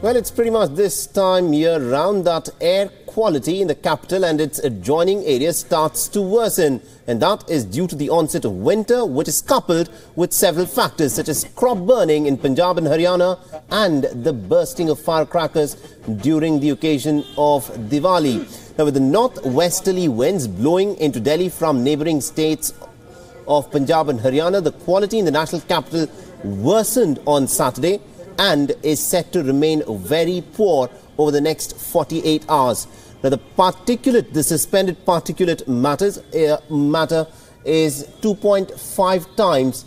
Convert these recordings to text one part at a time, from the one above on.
Well, it's pretty much this time year-round that air quality in the capital and its adjoining areas starts to worsen. And that is due to the onset of winter, which is coupled with several factors such as crop burning in Punjab and Haryana and the bursting of firecrackers during the occasion of Diwali. Now, with the northwesterly winds blowing into Delhi from neighbouring states of Punjab and Haryana, the quality in the national capital worsened on Saturday and is set to remain very poor over the next 48 hours. Now, the suspended particulate matter is 2.5 times.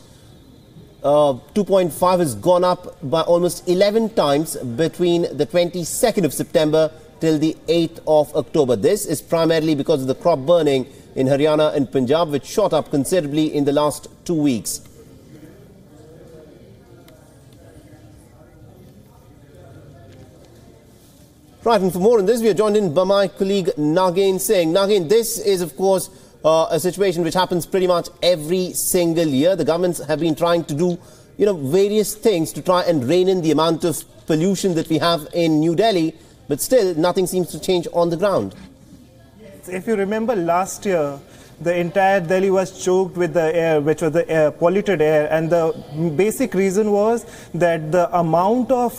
2.5 has gone up by almost 11 times between the 22nd of September till the 8th of October. This is primarily because of the crop burning in Haryana and Punjab, which shot up considerably in the last 2 weeks. Right, and for more on this, we are joined in by my colleague Nagin Singh. Nagin, this is, of course, a situation which happens pretty much every single year. The governments have been trying to do, various things to try and rein in the amount of pollution that we have in New Delhi, but still nothing seems to change on the ground. If you remember last year, the entire Delhi was choked with the air, which was the polluted air, and the basic reason was that the amount of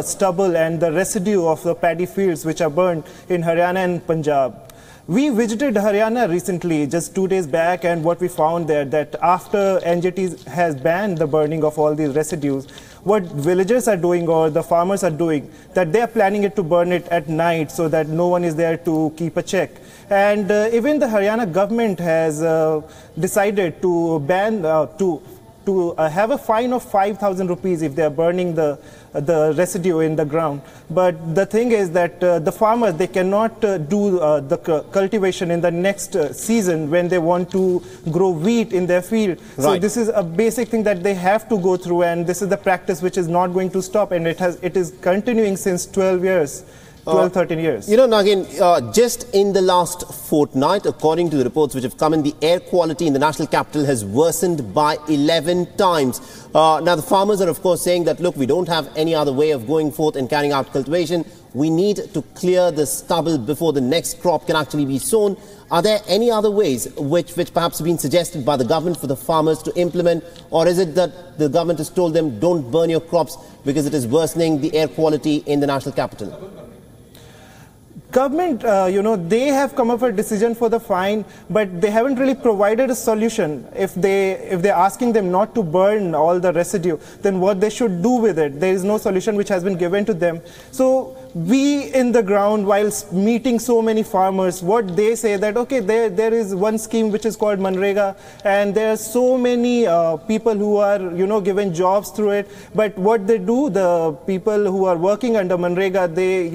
stubble and the residue of the paddy fields which are burned in Haryana and Punjab. We visited Haryana recently, just 2 days back, and what we found there that after NGT has banned the burning of all these residues, what villagers are doing or the farmers are doing, that they are planning it to burn it at night so that no one is there to keep a check. And even the Haryana government has decided to ban, to have a fine of 5,000 rupees if they are burning the residue in the ground. But the thing is that the farmers, they cannot do the cultivation in the next season when they want to grow wheat in their field. Right. So this is a basic thing that they have to go through, and this is the practice which is not going to stop, and it is continuing since 12 years. 13 years. Nagin, just in the last fortnight, according to the reports which have come in, the air quality in the national capital has worsened by 11 times. Now, the farmers are, of course, saying that, look, we don't have any other way of going forth and carrying out cultivation. We need to clear the stubble before the next crop can actually be sown. Are there any other ways which perhaps have been suggested by the government for the farmers to implement? Or is it that the government has told them, don't burn your crops because it is worsening the air quality in the national capital? Government, they have come up with a decision for the fine, but they haven't really provided a solution. If they're asking them not to burn all the residue, then what they should do with it? There is no solution which has been given to them. So we in the ground, while meeting so many farmers, what they say that, okay, there is one scheme which is called Manrega, and there are so many people who are, given jobs through it. But what they do, the people who are working under Manrega, they,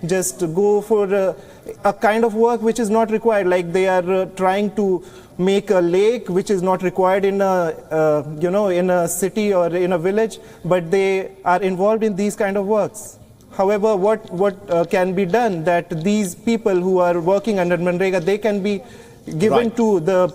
just go for a kind of work which is not required, like they are trying to make a lake which is not required in a in a city or in a village, but they are involved in these kind of works. However, what can be done, that these people who are working under Manrega, they can be given to the,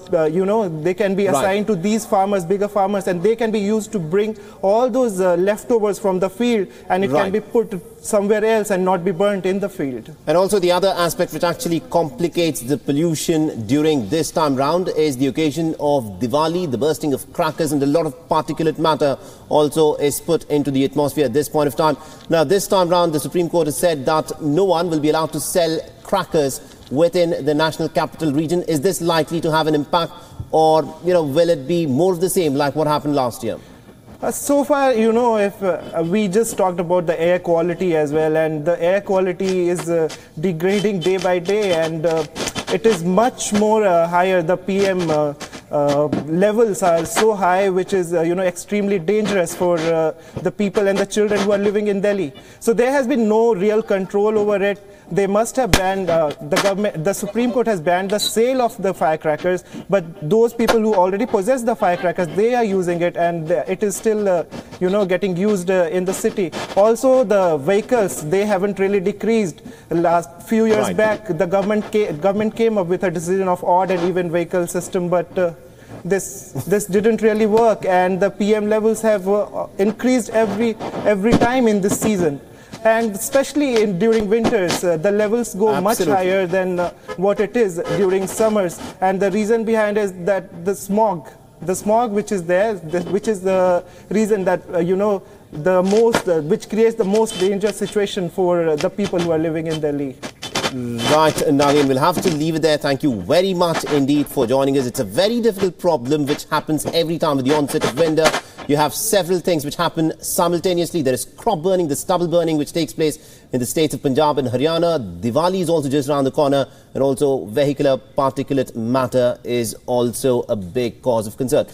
they can be assigned to these farmers, bigger farmers, and they can be used to bring all those leftovers from the field, and it can be put somewhere else and not be burnt in the field. And also the other aspect which actually complicates the pollution during this time round is the occasion of Diwali, the bursting of crackers, and a lot of particulate matter also is put into the atmosphere at this point of time. Now, this time round, the Supreme Court has said that no one will be allowed to sell crackers within the national capital region. Is this likely to have an impact, or will it be more of the same like what happened last year? So far, if we just talked about the air quality as well, and the air quality is degrading day by day, and it is much more higher. The PM levels are so high, which is extremely dangerous for the people and the children who are living in Delhi. So there has been no real control over it. They must have banned, the Supreme Court has banned the sale of the firecrackers, but those people who already possess the firecrackers, they are using it, and it is still, getting used in the city. Also, the vehicles, they haven't really decreased. Last few years back, the government came up with a decision of odd and even vehicle system, but this didn't really work, and the PM levels have increased every time in this season. And especially during winters, the levels go much higher than what it is during summers. And the reason behind is that the smog which is there, which is the reason that, which creates the most dangerous situation for the people who are living in Delhi. Right, Naveen, we'll have to leave it there. Thank you very much indeed for joining us. It's a very difficult problem which happens every time with the onset of winter. You have several things which happen simultaneously. There is crop burning, the stubble burning which takes place in the states of Punjab and Haryana. Diwali is also just around the corner, and also vehicular particulate matter is also a big cause of concern.